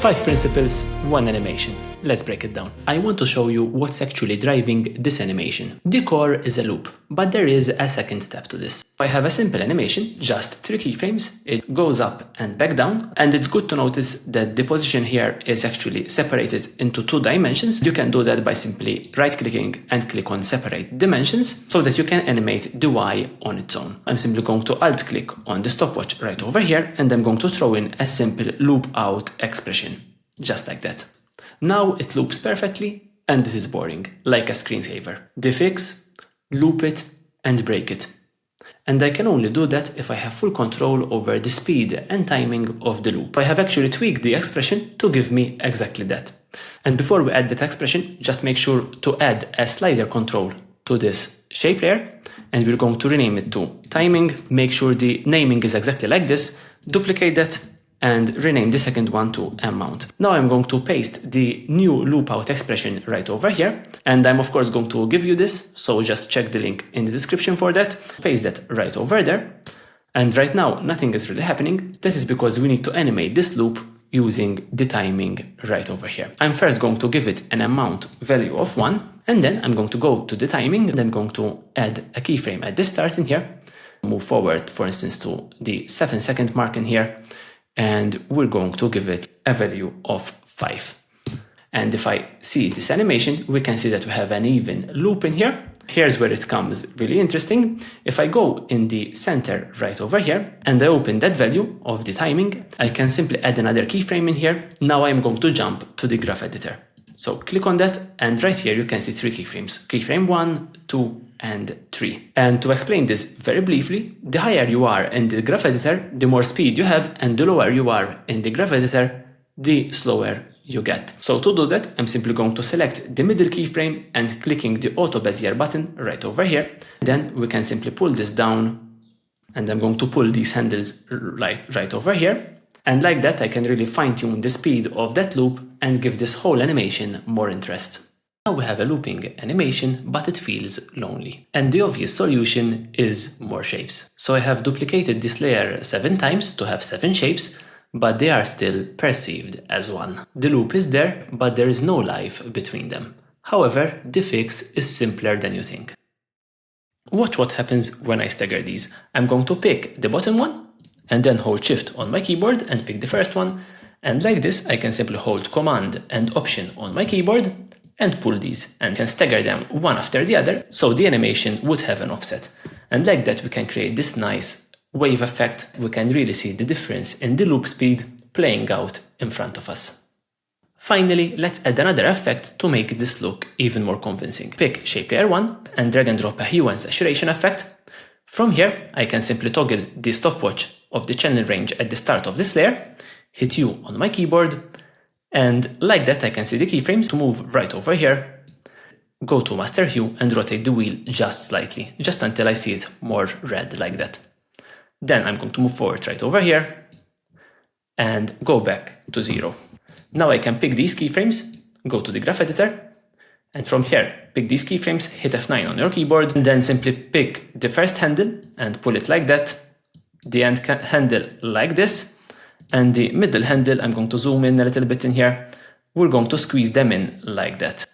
5 principles, 1 animation. Let's break it down. I want to show you what's actually driving this animation. The core is a loop, but there is a second step to this. If I have a simple animation, just 3 keyframes, it goes up and back down, and it's good to notice that the position here is actually separated into 2 dimensions. You can do that by simply right-clicking and click on Separate Dimensions so that you can animate the Y on its own. I'm simply going to Alt-click on the stopwatch right over here, and I'm going to throw in a simple loop out expression, just like that. Now it loops perfectly, and this is boring, like a screensaver. The fix, loop it, and break it. And I can only do that if I have full control over the speed and timing of the loop. I have actually tweaked the expression to give me exactly that. And before we add that expression, just make sure to add a slider control to this shape layer, and we're going to rename it to timing. Make sure the naming is exactly like this, duplicate that, and rename the second one to amount. Now I'm going to paste the new loop out expression right over here, and I'm of course going to give you this, so just check the link in the description for that. Paste that right over there, and right now nothing is really happening. That is because we need to animate this loop using the timing right over here. I'm first going to give it an amount value of 1, and then I'm going to go to the timing, and I'm going to add a keyframe at the start in here, move forward for instance to the 7-second mark in here, and we're going to give it a value of 5. And if I see this animation, we can see that we have an even loop in here. Here's where it comes really interesting. If I go in the center right over here, and I open that value of the timing, I can simply add another keyframe in here. Now I'm going to jump to the graph editor. So click on that, and right here you can see 3 keyframes. Keyframe 1, 2, and 3. And to explain this very briefly, the higher you are in the graph editor, the more speed you have, and the lower you are in the graph editor, the slower you get. So to do that, I'm simply going to select the middle keyframe and clicking the Auto Bezier button right over here. Then we can simply pull this down, and I'm going to pull these handles right over here. And like that, I can really fine-tune the speed of that loop and give this whole animation more interest. Now we have a looping animation, but it feels lonely. And the obvious solution is more shapes. So I have duplicated this layer 7 times to have 7 shapes, but they are still perceived as one. The loop is there, but there is no life between them. However, the fix is simpler than you think. Watch what happens when I stagger these. I'm going to pick the bottom one, and then hold Shift on my keyboard and pick the first one. And like this, I can simply hold Command and Option on my keyboard and pull these, and can stagger them one after the other, so the animation would have an offset. And like that, we can create this nice wave effect. We can really see the difference in the loop speed playing out in front of us. Finally, let's add another effect to make this look even more convincing. Pick Shape Layer 1 and drag and drop a hue and saturation effect. From here, I can simply toggle the stopwatch of the channel range at the start of this layer, hit U on my keyboard, and like that I can see the keyframes to move right over here, go to Master Hue and rotate the wheel just slightly, just until I see it more red like that. Then I'm going to move forward right over here and go back to 0. Now I can pick these keyframes, go to the graph editor, and from here, pick these keyframes, hit F9 on your keyboard, and then simply pick the first handle and pull it like that, the end handle like this, and the middle handle, I'm going to zoom in a little bit in here, we're going to squeeze them in like that.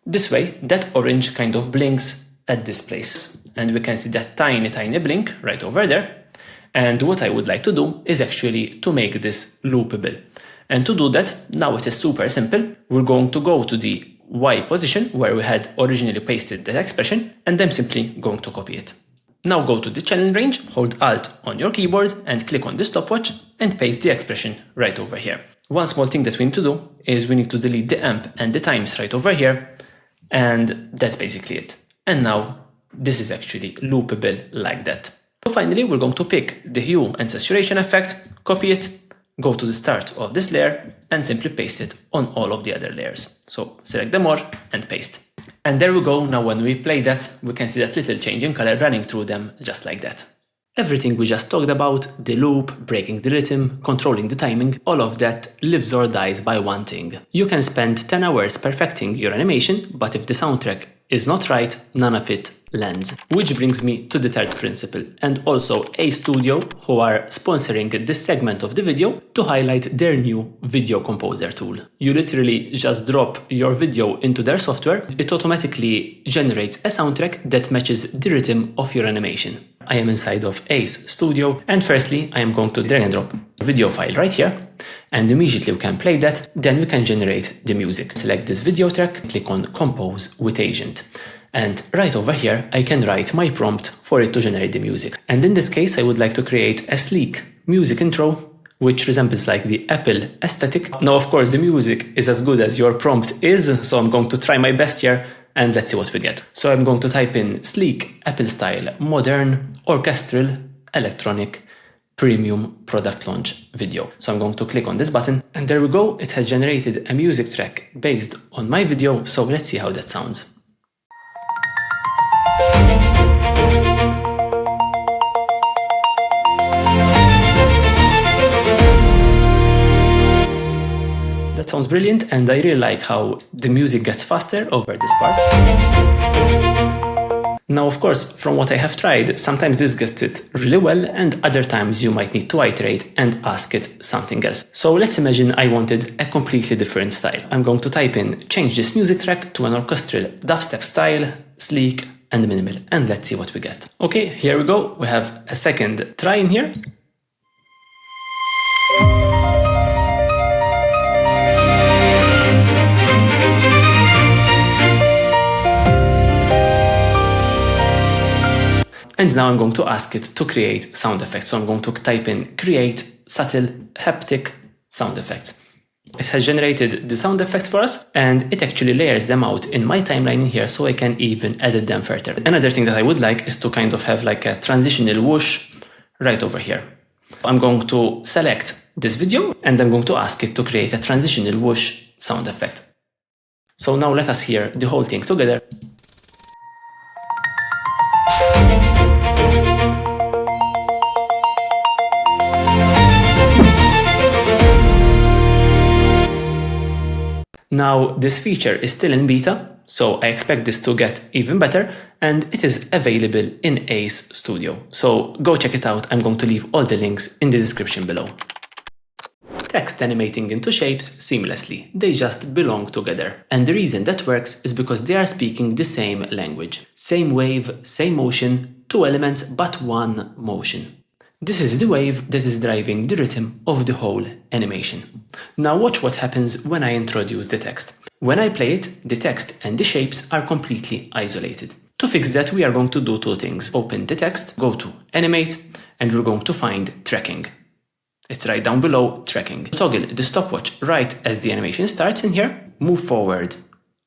This way, that orange kind of blinks at this place, and we can see that tiny blink right over there. And what I would like to do is actually to make this loopable. And to do that, now it is super simple. We're going to go to the Y position where we had originally pasted that expression, and I'm simply going to copy it. Now go to the channel range, hold Alt on your keyboard and click on the stopwatch and paste the expression right over here. One small thing that we need to do is we need to delete the amp and the times right over here, and that's basically it. And now this is actually loopable like that. So finally, we're going to pick the hue and saturation effect, copy it, go to the start of this layer and simply paste it on all of the other layers. So select them all and paste. And there we go. Now when we play that, we can see that little change in color running through them just like that. Everything we just talked about, the loop, breaking the rhythm, controlling the timing, all of that lives or dies by one thing. You can spend 10 hours perfecting your animation, but if the soundtrack is not right, none of it lands. Which brings me to the third principle, and also Ace Studio, who are sponsoring this segment of the video, to highlight their new video composer tool. You literally just drop your video into their software, it automatically generates a soundtrack that matches the rhythm of your animation. I am inside of Ace Studio, and firstly I am going to drag and drop a video file right here, and immediately we can play that, then we can generate the music. Select this video track, click on Compose with Agent. And right over here, I can write my prompt for it to generate the music. And in this case, I would like to create a sleek music intro, which resembles like the Apple aesthetic. Now, of course, the music is as good as your prompt is, so I'm going to try my best here, and let's see what we get. So I'm going to type in sleek, Apple style, modern, orchestral, electronic, premium product launch video. So I'm going to click on this button, and there we go. It has generated a music track based on my video, so let's see how that sounds. That sounds brilliant, and I really like how the music gets faster over this part. Now, of course, from what I have tried, sometimes this gets it really well, and other times you might need to iterate and ask it something else. So let's imagine I wanted a completely different style. I'm going to type in change this music track to an orchestral dubstep style, sleek and minimal, and let's see what we get. Okay, here we go. We have a second try in here. And now I'm going to ask it to create sound effects. So I'm going to type in create subtle haptic sound effects. It has generated the sound effects for us, and it actually layers them out in my timeline in here, so I can even edit them further. Another thing that I would like is to kind of have like a transitional whoosh right over here. I'm going to select this video, and I'm going to ask it to create a transitional whoosh sound effect. So now let us hear the whole thing together. Now, this feature is still in beta, so I expect this to get even better, and it is available in Ace Studio. So go check it out. I'm going to leave all the links in the description below. Text animating into shapes seamlessly. They just belong together. And the reason that works is because they are speaking the same language. Same wave, same motion, two elements, but one motion. This is the wave that is driving the rhythm of the whole animation. Now watch what happens when I introduce the text. When I play it, the text and the shapes are completely isolated. To fix that, we are going to do two things. Open the text, go to Animate, and we're going to find Tracking. It's right down below, Tracking. Toggle the stopwatch right as the animation starts in here. Move forward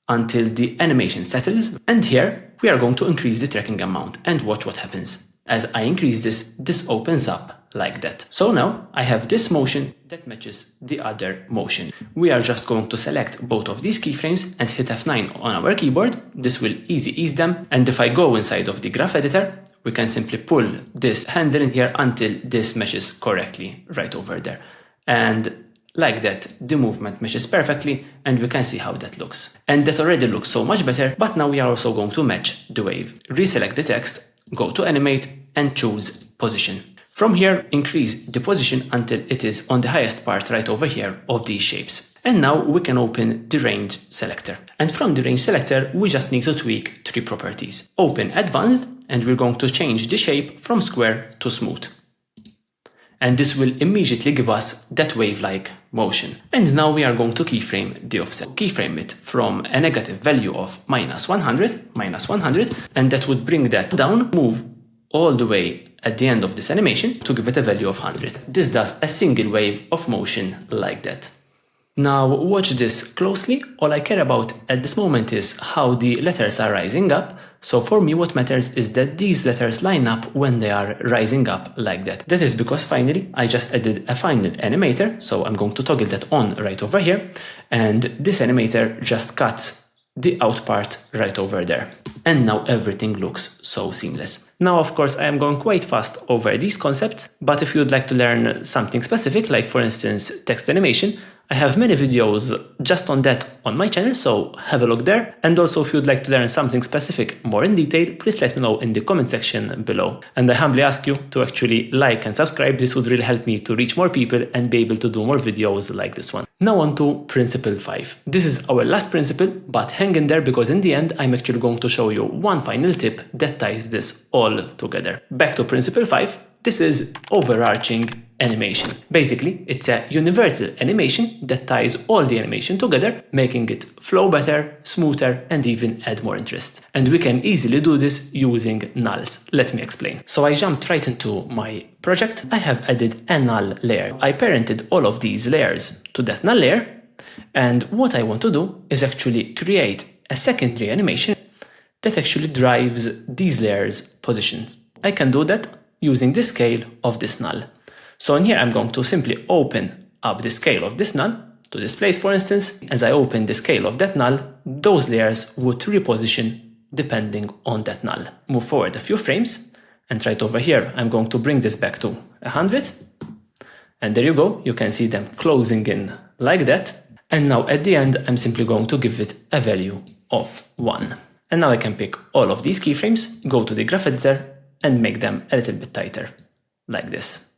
until the animation settles, and here we are going to increase the tracking amount, and watch what happens. As I increase this opens up like that. So now I have this motion that matches the other motion. We are just going to select both of these keyframes and hit F9 on our keyboard. This will ease them. And if I go inside of the graph editor, we can simply pull this handle in here until this meshes correctly right over there. And like that, the movement meshes perfectly, and we can see how that looks. And that already looks so much better, but now we are also going to match the wave. Reselect the text, go to Animate, and choose Position. From here, increase the position until it is on the highest part right over here of these shapes. And now we can open the Range selector. And from the Range selector, we just need to tweak three properties. Open Advanced, and we're going to change the shape from square to smooth. And this will immediately give us that wave-like motion. And now we are going to keyframe the offset. Keyframe it from a negative value of -100, and that would bring that down, move all the way at the end of this animation to give it a value of 100. This does a single wave of motion like that. Now watch this closely. All I care about at this moment is how the letters are rising up. So for me what matters is that these letters line up when they are rising up like that. That is because finally I just added a final animator, so I'm going to toggle that on right over here, and this animator just cuts the out part right over there. And now everything looks so seamless. Now, of course, I am going quite fast over these concepts, but if you'd like to learn something specific, like for instance, text animation, I have many videos just on that on my channel, so have a look there. And also if you'd like to learn something specific more in detail, please let me know in the comment section below. And I humbly ask you to actually like and subscribe. This would really help me to reach more people and be able to do more videos like this one. Now on to principle 5. This is our last principle, but hang in there because in the end I'm actually going to show you one final tip that ties this all together. Back to principle 5. This is overarching animation. Basically, it's a universal animation that ties all the animation together, making it flow better, smoother, and even add more interest. And we can easily do this using nulls. Let me explain. So I jumped right into my project. I have added a null layer. I parented all of these layers to that null layer. And what I want to do is actually create a secondary animation that actually drives these layers' positions. I can do that using the scale of this null. So in here, I'm going to simply open up the scale of this null to this place, for instance. As I open the scale of that null, those layers would reposition depending on that null. Move forward a few frames, and right over here, I'm going to bring this back to 100. And there you go. You can see them closing in like that. And now at the end, I'm simply going to give it a value of 1. And now I can pick all of these keyframes, go to the graph editor, and make them a little bit tighter, like this.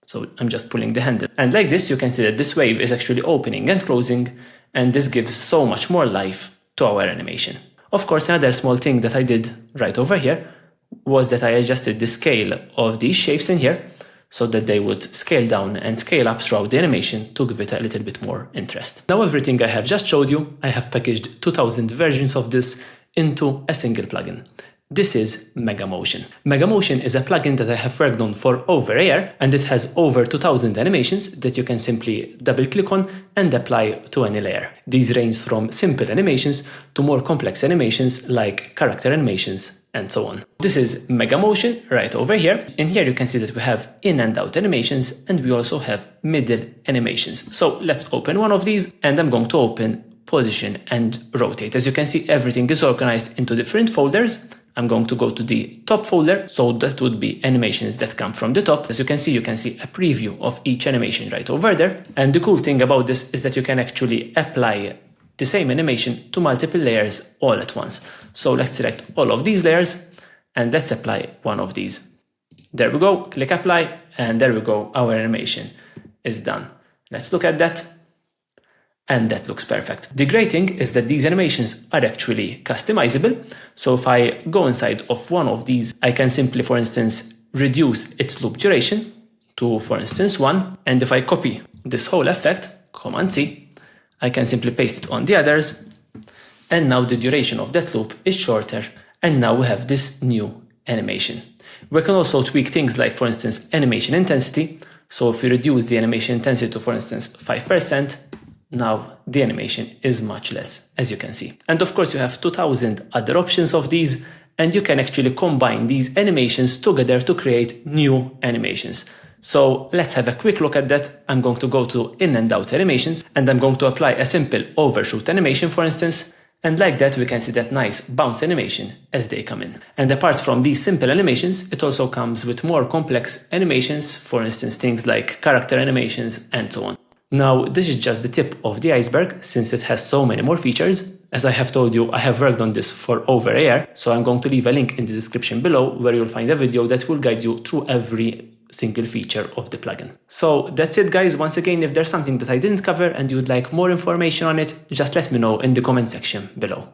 So I'm just pulling the handle. And like this, you can see that this wave is actually opening and closing, and this gives so much more life to our animation. Of course, another small thing that I did right over here was that I adjusted the scale of these shapes in here so that they would scale down and scale up throughout the animation to give it a little bit more interest. Now everything I have just showed you, I have packaged 2000 versions of this into a single plugin. This is MegaMotion. MegaMotion is a plugin that I have worked on for over a year, and it has over 2000 animations that you can simply double-click on and apply to any layer. These range from simple animations to more complex animations like character animations and so on. This is MegaMotion right over here. In here you can see that we have in and out animations, and we also have middle animations. So let's open one of these, and I'm going to open position and rotate. As you can see, everything is organized into different folders. I'm going to go to the top folder, so that would be animations that come from the top. As you can see a preview of each animation right over there. And the cool thing about this is that you can actually apply the same animation to multiple layers all at once. So let's select all of these layers and let's apply one of these. There we go, click apply, and there we go, our animation is done. Let's look at that. And that looks perfect. The great thing is that these animations are actually customizable. So if I go inside of one of these, I can simply, for instance, reduce its loop duration to, for instance, 1. And if I copy this whole effect, Command C, I can simply paste it on the others. And now the duration of that loop is shorter. And now we have this new animation. We can also tweak things like, for instance, animation intensity. So if we reduce the animation intensity to, for instance, 5%, now the animation is much less, as you can see. And of course you have 2000 other options of these, and you can actually combine these animations together to create new animations. So let's have a quick look at that. I'm going to go to in and out animations, and I'm going to apply a simple overshoot animation, for instance. And like that, we can see that nice bounce animation as they come in. And apart from these simple animations, it also comes with more complex animations, for instance, things like character animations and so on. Now, this is just the tip of the iceberg, since it has so many more features. As I have told you, I have worked on this for over a year, so I'm going to leave a link in the description below where you'll find a video that will guide you through every single feature of the plugin. So that's it, guys. Once again, if there's something that I didn't cover and you'd like more information on it, just let me know in the comment section below.